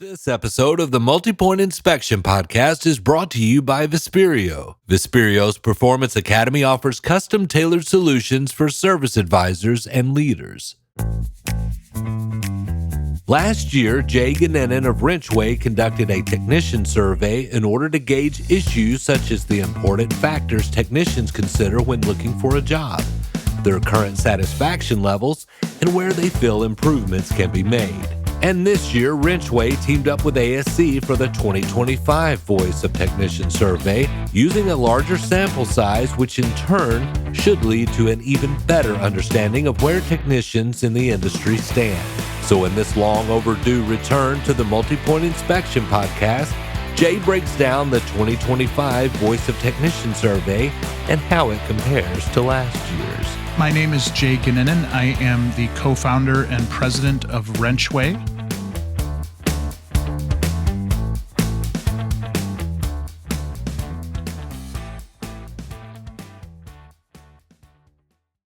This episode of the Multipoint Inspection Podcast is brought to you by Vesperio. Vesperio's Performance Academy offers custom-tailored solutions for service advisors and leaders. Last year, Jay Goninen of WrenchWay conducted a technician survey in order to gauge issues such as the important factors technicians consider when looking for a job, their current satisfaction levels, and where they feel improvements can be made. And this year, WrenchWay teamed up with ASC for the 2025 Voice of Technician Survey, using a larger sample size, which in turn should lead to an even better understanding of where technicians in the industry stand. So in this long overdue return to the Multipoint Inspection Podcast, Jay breaks down the 2025 Voice of Technician Survey and how it compares to last year's. My name is Jay Goninen. I am the co-founder and president of WrenchWay.